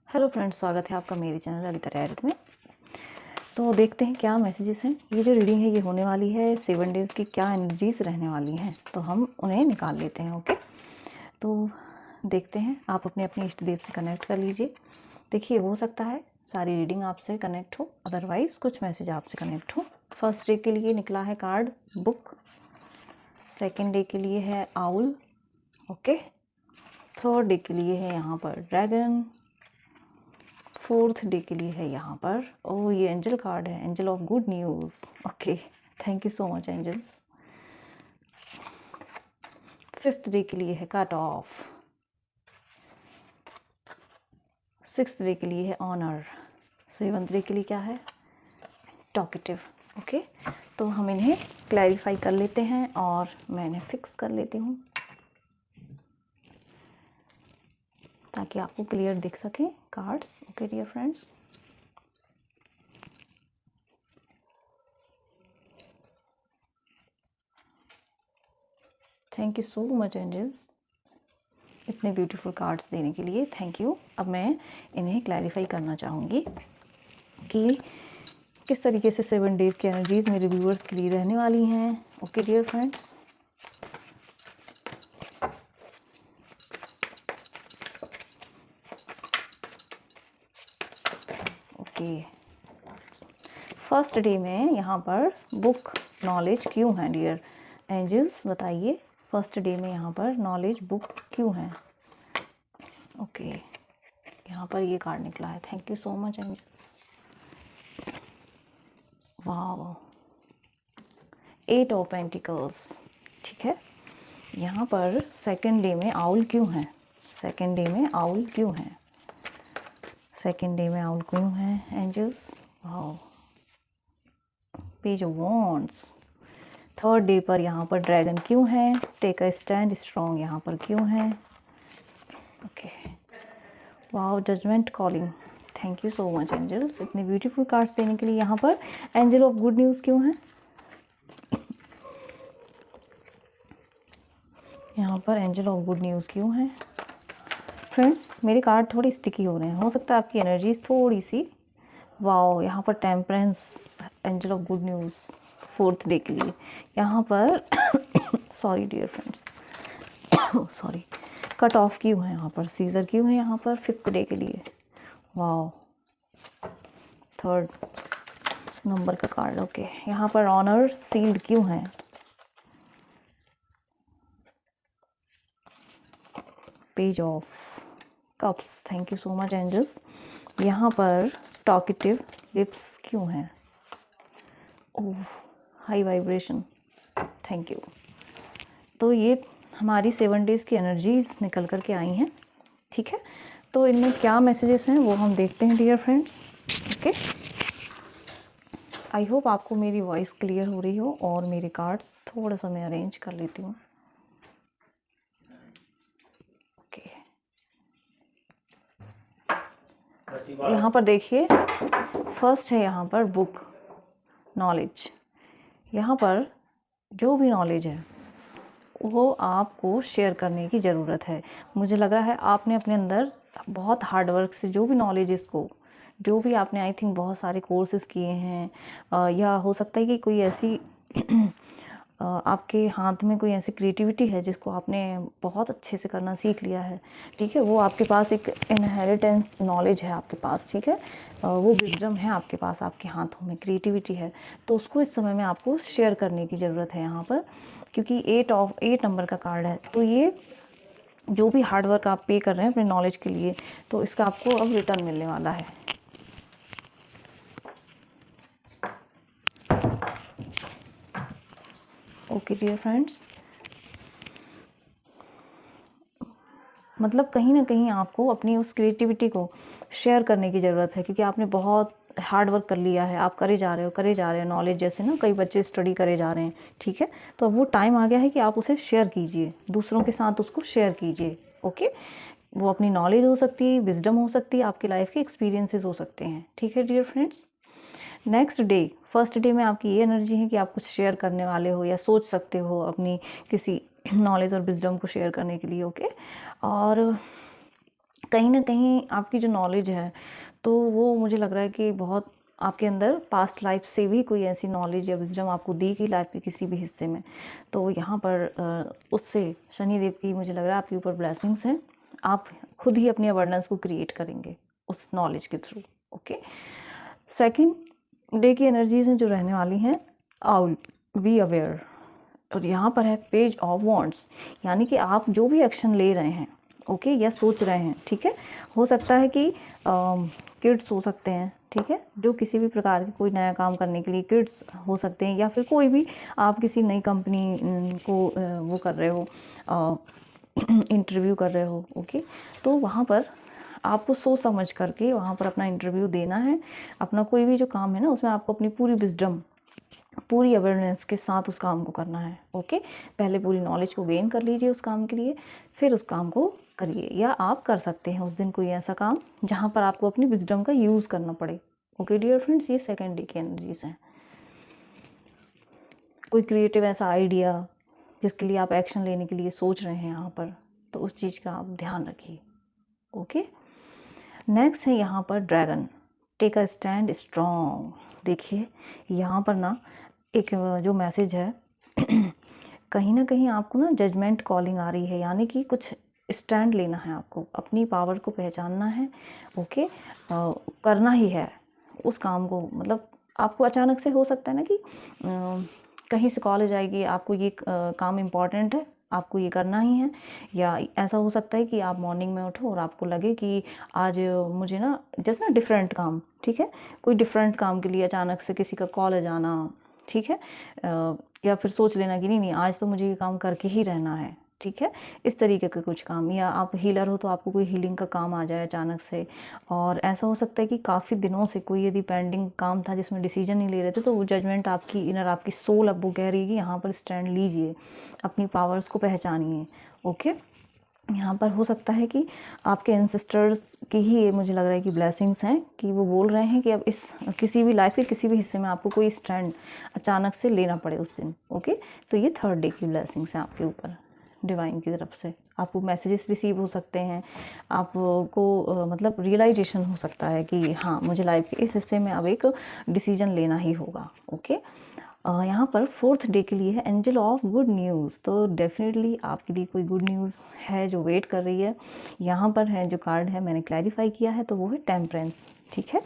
Hello friends, स्वागत है आपका मेरे चैनल ललिता टैरोट में। तो देखते हैं क्या मैसेजेस हैं। ये जो रीडिंग है ये होने वाली है 7 डेज़ की, क्या एनर्जीज रहने वाली हैं तो हम उन्हें निकाल लेते हैं। ओके, तो देखते हैं। आप अपने अपने इष्ट देव से कनेक्ट कर लीजिए। देखिए, हो सकता है सारी रीडिंग आपसे कनेक्ट हो, अदरवाइज़ कुछ मैसेज आपसे कनेक्ट हो। फर्स्ट डे के लिए निकला है कार्ड बुक, सेकेंड डे के लिए है आउल, ओके, थर्ड डे के लिए है यहाँ पर ड्रैगन, फोर्थ डे के लिए है यहाँ पर ये एंजल कार्ड है, angel of good news. Okay, thank you so much angels. Fifth day के लिए है कट ऑफ, सिक्स्थ डे के लिए है ऑनर, सेवंथ डे के लिए क्या है टॉकेटिव। ओके, तो हम इन्हें क्लैरिफाई कर लेते हैं और मैं इन्हें फिक्स कर लेती हूँ ताकि आपको क्लियर दिख सके cards. Okay dear friends, thank you so much angels इतने ब्यूटीफुल कार्ड्स देने के लिए, थैंक यू। अब मैं इन्हें क्लैरिफाई करना चाहूँगी कि किस तरीके से 7 डेज़ की एनर्जीज़ मेरे व्यूअर्स के लिए रहने वाली हैं। Okay dear friends, okay, first day में यहाँ पर बुक नॉलेज क्यों है डियर एंजल्स, बताइए। फर्स्ट डे में यहाँ पर नॉलेज बुक क्यों है। ओके, यहाँ पर ये कार्ड निकला है, thank you so much angels. वाह, 8 ऑफ पेंटिकल्स, ठीक है। यहाँ पर सेकेंड डे में आउल क्यों है, सेकेंड डे में आउल क्यों है, सेकेंड डे में आउल क्यों है एंजल्स। वाह, page of wands. Third day पर यहाँ पर ड्रैगन क्यों है, टेक अ स्टैंड स्ट्रॉन्ग यहाँ पर क्यों है। Okay, wow, judgement calling, thank you so much angels इतने ब्यूटीफुल कार्ड्स देने के लिए। यहाँ पर एंजल ऑफ गुड न्यूज़ क्यों है, यहाँ पर एंजल ऑफ गुड न्यूज़ क्यों है। फ्रेंड्स, मेरे कार्ड थोड़ी स्टिकी हो रहे हैं, हो सकता है आपकी एनर्जीज थोड़ी सी। वाओ, यहाँ पर temperance, angel of good news fourth day के लिए। यहाँ पर sorry dear friends, sorry, cut off क्यों है यहाँ पर, सीजर क्यों है यहाँ पर फिफ्थ डे के लिए। वाओ, थर्ड नंबर का कार्ड। ओके, यहाँ पर ऑनर सील्ड क्यों है, page of cups, thank you so much angels. यहाँ पर टॉकेटिव लिप्स क्यों हैं, oh, high vibration, thank you. तो ये हमारी 7 डेज़ की एनर्जीज निकल कर के आई हैं, ठीक है। तो इनमें क्या मैसेजेस हैं वो हम देखते हैं dear friends. Okay, I hope आपको मेरी वॉइस क्लियर हो रही हो और मेरे कार्ड्स थोड़ा सा मैं अरेंज कर लेती हूँ। ओके, यहाँ पर देखिए, फर्स्ट है यहाँ पर बुक नॉलेज। यहाँ पर जो भी नॉलेज है वो आपको शेयर करने की ज़रूरत है। मुझे लग रहा है आपने अपने अंदर बहुत हार्ड वर्क से जो भी नॉलेज इसको, जो भी आपने आई थिंक बहुत सारे कोर्सेज़ किए हैं, या हो सकता है कि कोई ऐसी आपके हाथ में कोई ऐसी क्रिएटिविटी है जिसको आपने बहुत अच्छे से करना सीख लिया है, ठीक है। वो आपके पास एक इनहेरिटेंस नॉलेज है आपके पास, ठीक है। वो विजडम है आपके पास, आपके हाथों में क्रिएटिविटी है, तो उसको इस समय में आपको शेयर करने की ज़रूरत है यहाँ पर, क्योंकि 8 नंबर का कार्ड है। तो ये जो भी हार्डवर्क आप पे कर रहे हैं अपने नॉलेज के लिए, तो इसका आपको अब रिटर्न मिलने वाला है। ओके डियर फ्रेंड्स, मतलब कहीं ना कहीं आपको अपनी उस क्रिएटिविटी को शेयर करने की ज़रूरत है, क्योंकि आपने बहुत हार्ड वर्क कर लिया है, आप करे जा रहे हो नॉलेज, जैसे ना कई बच्चे स्टडी करे जा रहे हैं, ठीक है। तो अब वो टाइम आ गया है कि आप उसे शेयर कीजिए, दूसरों के साथ उसको शेयर कीजिए। ओके, वो अपनी नॉलेज हो सकती है, विजडम हो सकती है, आपकी लाइफ के एक्सपीरियंसेस हो सकते हैं, ठीक है dear friends. Next day, first day में आपकी ये एनर्जी है कि आप कुछ शेयर करने वाले हो या सोच सकते हो अपनी किसी नॉलेज और विजडम को शेयर करने के लिए। ओके, और कहीं ना कहीं आपकी जो नॉलेज है तो वो मुझे लग रहा है कि बहुत आपके अंदर पास्ट लाइफ से भी कोई ऐसी नॉलेज या विजडम आपको दी गई लाइफ के किसी भी हिस्से में, तो यहाँ पर उससे शनिदेव की मुझे लग रहा है आपके ऊपर ब्लेसिंग्स हैं। आप खुद ही अपनी अवेयरनेस को क्रिएट करेंगे उस नॉलेज के थ्रू। ओके, सेकंड डे की एनर्जीज हैं जो रहने वाली हैं, आउल बी अवेयर, और यहाँ पर है पेज ऑफ वॉन्ड्स, यानी कि आप जो भी एक्शन ले रहे हैं ओके या सोच रहे हैं, ठीक है, हो सकता है कि किड्स हो सकते हैं, ठीक है, जो किसी भी प्रकार के कोई नया काम करने के लिए किड्स हो सकते हैं, या फिर कोई भी आप किसी नई कंपनी को वो कर रहे हो, इंटरव्यू कर रहे हो, ओके, तो वहाँ पर आपको सोच समझ करके वहाँ पर अपना इंटरव्यू देना है। अपना कोई भी जो काम है ना उसमें आपको अपनी पूरी विजडम, पूरी अवेयरनेस के साथ उस काम को करना है। ओके, पहले पूरी नॉलेज को गेन कर लीजिए उस काम के लिए, फिर उस काम को करिए। या आप कर सकते हैं उस दिन कोई ऐसा काम जहाँ पर आपको अपनी विजडम का यूज़ करना पड़े। ओके डियर फ्रेंड्स, ये सेकेंड डे की एनर्जीज हैं। कोई क्रिएटिव ऐसा आइडिया जिसके लिए आप एक्शन लेने के लिए सोच रहे हैं यहाँ पर, तो उस चीज़ का आप ध्यान रखिए। ओके, नेक्स्ट है यहाँ पर dragon, take a stand strong. देखिए यहाँ पर ना एक जो मैसेज है कहीं ना कहीं आपको ना जजमेंट कॉलिंग आ रही है, यानी कि कुछ स्टैंड लेना है आपको, अपनी पावर को पहचानना है। ओके, करना ही है उस काम को। मतलब आपको अचानक से हो सकता है ना कि कहीं से कॉलेज आएगी, आपको ये काम इम्पॉर्टेंट है, आपको ये करना ही है। या ऐसा हो सकता है कि आप मॉर्निंग में उठो और आपको लगे कि आज मुझे ना जैसे ना डिफरेंट काम, ठीक है, कोई डिफरेंट काम के लिए अचानक से किसी का कॉलेज आना, ठीक है, या फिर सोच लेना कि नहीं नहीं आज तो मुझे ये काम करके ही रहना है, ठीक है, इस तरीके के कुछ काम। या आप हीलर हो तो आपको कोई हीलिंग का काम आ जाए अचानक से। और ऐसा हो सकता है कि काफ़ी दिनों से कोई यदि पेंडिंग काम था जिसमें डिसीजन नहीं ले रहे थे, तो वो जजमेंट आपकी इनर, आपकी सोल अब वो कह रही है कि यहाँ पर स्टैंड लीजिए, अपनी पावर्स को पहचानिए। ओके, यहाँ पर हो सकता है कि आपके एंसेस्टर्स की ही ये मुझे लग रहा है कि ब्लेसिंग्स हैं, कि वो बोल रहे हैं कि अब इस किसी भी लाइफ के किसी भी हिस्से में आपको कोई स्टैंड अचानक से लेना पड़े उस दिन। ओके, तो ये थर्ड डे की ब्लेसिंग्स हैं आपके ऊपर डिवाइन की तरफ से। आपको मैसेजेस रिसीव हो सकते हैं, आपको मतलब रियलाइजेशन हो सकता है कि हाँ मुझे लाइफ के इस हिस्से में अब एक डिसीजन लेना ही होगा। ओके, यहाँ पर फोर्थ डे के लिए है एंजल ऑफ गुड न्यूज़। तो डेफिनेटली आपके लिए कोई गुड न्यूज़ है जो वेट कर रही है। यहाँ पर है जो कार्ड है मैंने क्लैरिफाई किया है, तो वो है टेम्परेंस। ठीक है,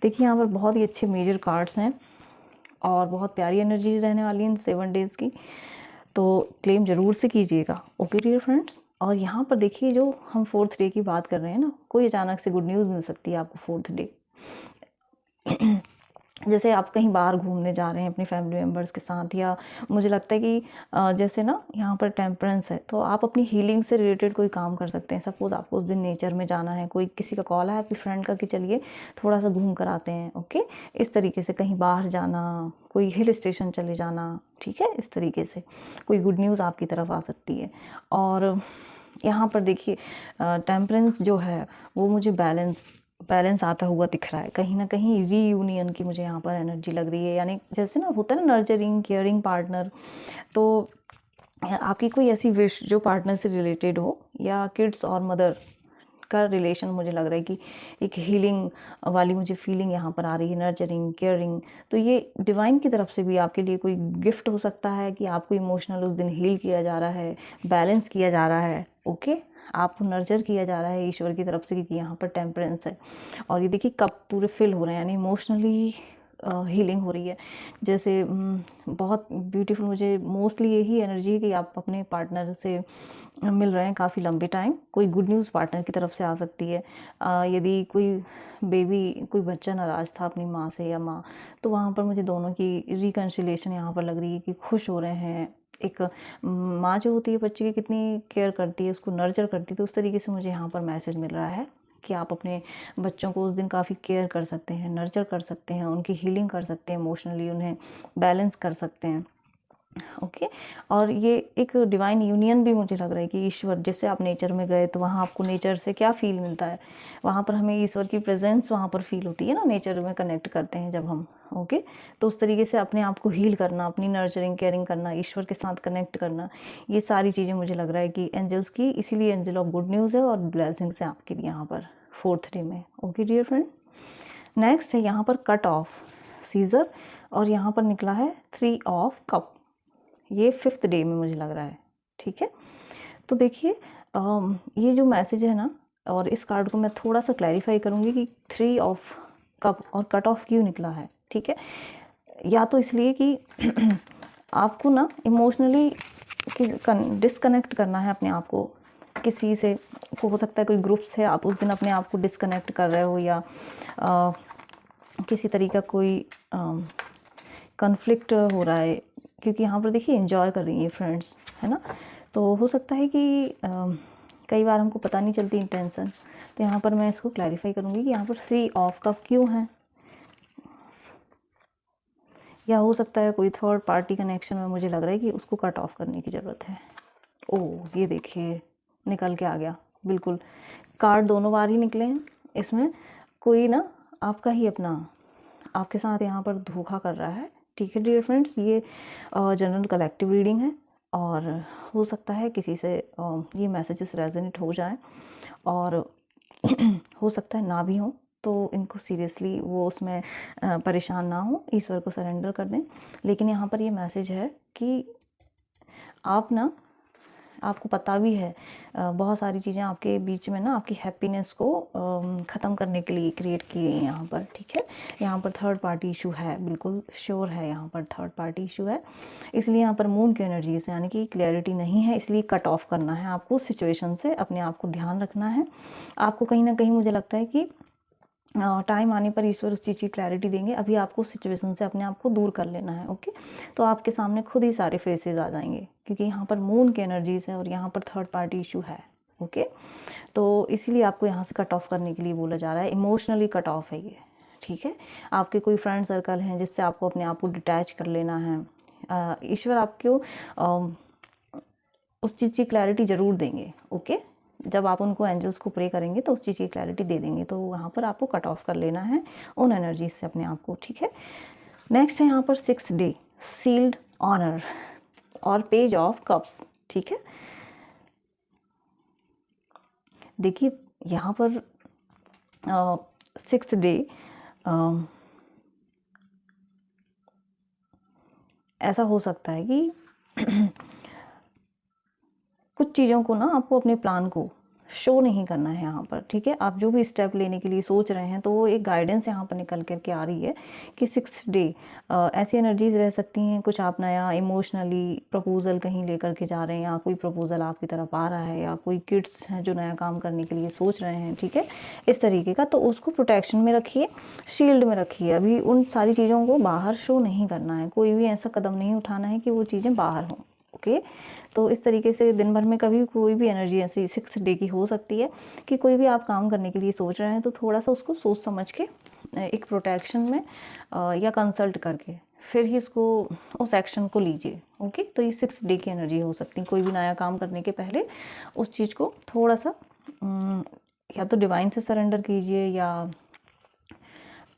देखिए यहाँ पर बहुत ही अच्छे मेजर कार्ड्स हैं और बहुत प्यारी एनर्जीज रहने वाली हैं इन 7 डेज़ की, तो क्लेम ज़रूर से कीजिएगा। ओके डियर फ्रेंड्स, और यहाँ पर देखिए जो हम फोर्थ डे की बात कर रहे हैं ना, कोई अचानक से गुड न्यूज़ मिल सकती है आपको फोर्थ डे। जैसे आप कहीं बाहर घूमने जा रहे हैं अपनी फैमिली मेम्बर्स के साथ, या मुझे लगता है कि जैसे ना यहाँ पर टेम्परेंस है, तो आप अपनी हीलिंग से रिलेटेड कोई काम कर सकते हैं। सपोज़ आपको उस दिन नेचर में जाना है, कोई किसी का कॉल है आपकी फ्रेंड का कि चलिए थोड़ा सा घूम कर आते हैं। ओके, इस तरीके से कहीं बाहर जाना, कोई हिल स्टेशन चले जाना, ठीक है, इस तरीके से कोई गुड न्यूज़ आपकी तरफ आ सकती है। और यहाँ पर देखिए टेम्परेंस जो है वो मुझे बैलेंस आता हुआ दिख रहा है। कहीं ना कहीं रीयूनियन की मुझे यहाँ पर एनर्जी लग रही है, यानी जैसे ना होता है ना नर्चरिंग केयरिंग पार्टनर, तो आपकी कोई ऐसी विश जो पार्टनर से रिलेटेड हो, या किड्स और मदर का रिलेशन, मुझे लग रहा है कि एक हीलिंग वाली मुझे फीलिंग यहाँ पर आ रही है, नर्चरिंग केयरिंग। तो ये डिवाइन की तरफ से भी आपके लिए कोई गिफ्ट हो सकता है कि आपको इमोशनल उस दिन हील किया जा रहा है, बैलेंस किया जा रहा है। ओके, आपको नर्चर किया जा रहा है ईश्वर की तरफ से, क्योंकि यहाँ पर टेम्परेंस है। और ये देखिए कप पूरे फिल हो रहे हैं, यानी इमोशनली हीलिंग हो रही है। जैसे बहुत ब्यूटीफुल मुझे मोस्टली यही एनर्जी है कि आप अपने पार्टनर से मिल रहे हैं काफ़ी लंबे टाइम। कोई गुड न्यूज़ पार्टनर की तरफ से आ सकती है। यदि कोई बेबी, कोई बच्चा नाराज़ था अपनी माँ से या माँ, तो वहाँ पर मुझे दोनों की रिकन्सिलेशन यहाँ पर लग रही है कि खुश हो रहे हैं। एक माँ जो होती है बच्चे की कितनी केयर करती है, उसको नर्चर करती है, तो उस तरीके से मुझे यहाँ पर मैसेज मिल रहा है कि आप अपने बच्चों को उस दिन काफ़ी केयर कर सकते हैं, नर्चर कर सकते हैं, उनकी हीलिंग कर सकते हैं, इमोशनली उन्हें बैलेंस कर सकते हैं। ओके। और ये एक डिवाइन यूनियन भी मुझे लग रहा है कि ईश्वर, जैसे आप नेचर में गए तो वहाँ आपको नेचर से क्या फील मिलता है, वहाँ पर हमें ईश्वर की प्रेजेंस वहाँ पर फील होती है ना, नेचर में कनेक्ट करते हैं जब हम। ओके, तो उस तरीके से अपने आप को हील करना, अपनी नर्चरिंग केयरिंग करना, ईश्वर के साथ कनेक्ट करना, ये सारी चीज़ें मुझे लग रहा है कि एंजल्स की, इसीलिए एंजल ऑफ गुड न्यूज़ है और ब्लेसिंग्स है आपके लिए यहाँ पर 4th डे में। ओके डियर फ्रेंड, नेक्स्ट है यहाँ पर कट ऑफ सीजर, और यहाँ पर निकला है 3 ऑफ कप, ये 5th डे में मुझे लग रहा है। ठीक है, तो देखिए ये जो मैसेज है ना, और इस कार्ड को मैं थोड़ा सा क्लैरिफाई करूँगी कि 3 ऑफ कप और कट ऑफ क्यों निकला है। ठीक है, या तो इसलिए कि आपको ना इमोशनली डिस्कनेक्ट करना है अपने आप को किसी से, हो सकता है कोई ग्रुप से आप उस दिन अपने आप को डिस्कनेक्ट कर रहे हो, या किसी तरीका कोई कन्फ्लिक्ट हो रहा है, क्योंकि यहाँ पर देखिए एंजॉय कर रही है फ्रेंड्स, है ना। तो हो सकता है कि कई बार हमको पता नहीं चलती इंटेंशन, तो यहाँ पर मैं इसको क्लैरिफाई करूँगी कि यहाँ पर 3 ऑफ कप क्यों है, या हो सकता है कोई थर्ड पार्टी कनेक्शन में मुझे लग रहा है कि उसको कट ऑफ करने की ज़रूरत है। ओह ये देखिए निकल के आ गया, बिल्कुल कार्ड दोनों बार ही निकले हैं। इसमें कोई ना आपका ही अपना आपके साथ यहाँ पर धोखा कर रहा है। ठीक है डियर फ्रेंड्स, ये जनरल कलेक्टिव रीडिंग है, और हो सकता है किसी से ये मैसेजेस रेजोनेट हो जाएं, और हो सकता है ना भी हो, तो इनको सीरियसली वो उसमें परेशान ना हो, ईश्वर को सरेंडर कर दें। लेकिन यहाँ पर ये मैसेज है कि आप ना, आपको पता भी है बहुत सारी चीज़ें आपके बीच में ना आपकी हैप्पीनेस को ख़त्म करने के लिए क्रिएट की गई हैं यहाँ पर। ठीक है, यहाँ पर थर्ड पार्टी इशू है, बिल्कुल श्योर है यहाँ पर थर्ड पार्टी इशू है, इसलिए यहाँ पर मून की एनर्जी से यानी कि क्लैरिटी नहीं है, इसलिए कट ऑफ करना है आपको सिचुएशन से, अपने आप को ध्यान रखना है। आपको कहीं ना कहीं मुझे लगता है कि टाइम आने पर ईश्वर उस चीज़ की क्लैरिटी देंगे, अभी आपको सिचुएशन से अपने आप को दूर कर लेना है। ओके, तो आपके सामने खुद ही सारे फेसेस आ जाएंगे, क्योंकि यहाँ पर मून की एनर्जीज है और यहाँ पर थर्ड पार्टी इशू है। ओके, तो इसीलिए आपको यहाँ से कट ऑफ करने के लिए बोला जा रहा है, इमोशनली कट ऑफ है ये। ठीक है, आपके कोई फ्रेंड सर्कल हैं जिससे आपको अपने आप को डिटैच कर लेना है, ईश्वर आपको उस चीज़ की क्लैरिटी ज़रूर देंगे। ओके, जब आप उनको एंजल्स को प्रे करेंगे तो उस चीज़ की क्लैरिटी दे देंगे, तो वहाँ पर आपको कट ऑफ कर लेना है उन एनर्जीज से अपने आप को। ठीक है, नेक्स्ट है यहाँ पर 6th डे सील्ड ऑनर और पेज ऑफ कप्स। ठीक है, देखिए यहाँ पर 6th डे ऐसा हो सकता है कि कुछ चीज़ों को ना आपको अपने प्लान को शो नहीं करना है यहाँ पर। ठीक है, आप जो भी स्टेप लेने के लिए सोच रहे हैं, तो वो एक गाइडेंस यहाँ पर निकल करके आ रही है कि 6th डे ऐसी एनर्जीज रह सकती हैं, कुछ आप नया इमोशनली प्रपोजल कहीं लेकर के जा रहे हैं, या कोई प्रपोजल आपकी तरफ आ रहा है, या कोई किड्स हैं जो नया काम करने के लिए सोच रहे हैं। ठीक है, इस तरीके का, तो उसको प्रोटेक्शन में रखिए, शील्ड में रखिए, अभी उन सारी चीज़ों को बाहर शो नहीं करना है, कोई भी ऐसा कदम नहीं उठाना है कि वो चीज़ें बाहर हों। ओके, तो इस तरीके से दिन भर में कभी कोई भी एनर्जी ऐसी 6th डे की हो सकती है कि कोई भी आप काम करने के लिए सोच रहे हैं, तो थोड़ा सा उसको सोच समझ के एक प्रोटेक्शन में या कंसल्ट करके फिर ही इसको उस एक्शन को लीजिए। ओके, तो ये 6th डे की एनर्जी हो सकती है। कोई भी नया काम करने के पहले उस चीज़ को थोड़ा सा या तो डिवाइन से सरेंडर कीजिए, या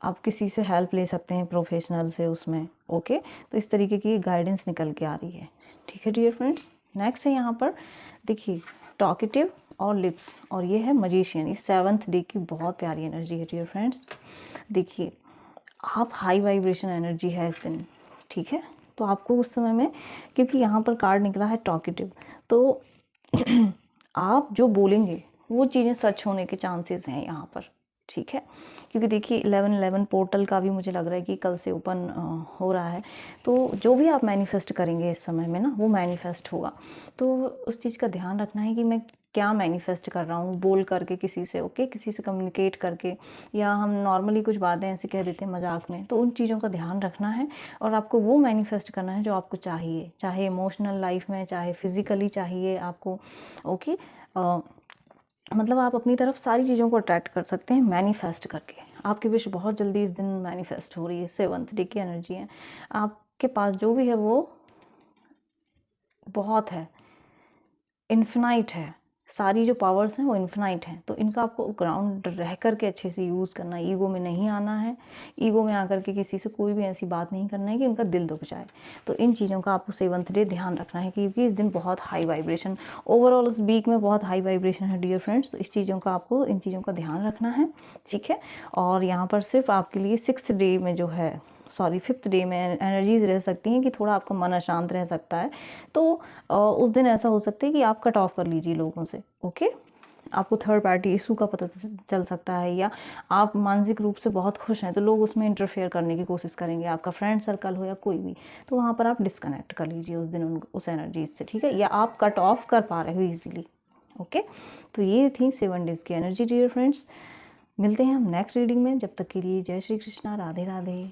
आप किसी से हेल्प ले सकते हैं प्रोफेशनल से उसमें। ओके, तो इस तरीके की गाइडेंस निकल के आ रही है। ठीक है डियर फ्रेंड्स, नेक्स्ट है यहाँ पर देखिए टॉकेटिव और लिप्स, और ये है मजिशियन। इस 7th डे की बहुत प्यारी एनर्जी है डियर फ्रेंड्स। देखिए आप हाई वाइब्रेशन एनर्जी है इस दिन। ठीक है, तो आपको उस समय में, क्योंकि यहाँ पर कार्ड निकला है टॉकेटिव, तो आप जो बोलेंगे वो चीज़ें सच होने के चांसेस हैं यहाँ पर। ठीक है, क्योंकि देखिए 11/11 पोर्टल का भी मुझे लग रहा है कि कल से ओपन हो रहा है, तो जो भी आप मैनिफेस्ट करेंगे इस समय में ना, वो मैनिफेस्ट होगा। तो उस चीज़ का ध्यान रखना है कि मैं क्या मैनिफेस्ट कर रहा हूँ, बोल करके किसी से। ओके, किसी से कम्युनिकेट करके, या हम नॉर्मली कुछ बातें ऐसे कह देते हैं मजाक में, तो उन चीज़ों का ध्यान रखना है, और आपको वो मैनिफेस्ट करना है जो आपको चाहिए, चाहे इमोशनल लाइफ में, चाहे फिजिकली चाहिए आपको। ओके, मतलब आप अपनी तरफ सारी चीज़ों को अट्रैक्ट कर सकते हैं मैनिफेस्ट करके। आपकी विश बहुत जल्दी इस दिन मैनिफेस्ट हो रही है। 7th डे की एनर्जी है, आपके पास जो भी है वो बहुत है, इन्फिनाइट है, सारी जो पावर्स हैं वो इन्फिनाइट हैं। तो इनका आपको ग्राउंड रह कर के अच्छे से यूज़ करना है, ईगो में नहीं आना है, ईगो में आकर के किसी से कोई भी ऐसी बात नहीं करना है कि उनका दिल दुख जाए। तो इन चीज़ों का आपको 7th डे ध्यान रखना है, क्योंकि इस दिन बहुत हाई वाइब्रेशन, ओवरऑल इस वीक में बहुत हाई वाइब्रेशन है डियर फ्रेंड्स। तो इस चीज़ों का आपको, इन चीज़ों का ध्यान रखना है, ठीक है। और यहाँ पर सिर्फ आपके लिए 6th डे में जो है, सॉरी 5th डे में एनर्जीज रह सकती हैं कि थोड़ा आपका मन अशांत रह सकता है। तो उस दिन ऐसा हो सकता है कि आप कट ऑफ कर लीजिए लोगों से, ओके। आपको थर्ड पार्टी इशू का पता चल सकता है, या आप मानसिक रूप से बहुत खुश हैं तो लोग उसमें इंटरफेयर करने की कोशिश करेंगे, आपका फ्रेंड सर्कल हो या कोई भी। तो वहाँ पर आप डिस्कनेक्ट कर लीजिए उस दिन उस एनर्जीज से, ठीक है, या आप कट ऑफ कर पा रहे हो ईजिली, ओके। तो ये थी 7 डेज़ की एनर्जी डियर फ्रेंड्स। मिलते हैं हम नेक्स्ट रीडिंग में, जब तक के लिए जय श्री कृष्णा, राधे राधे।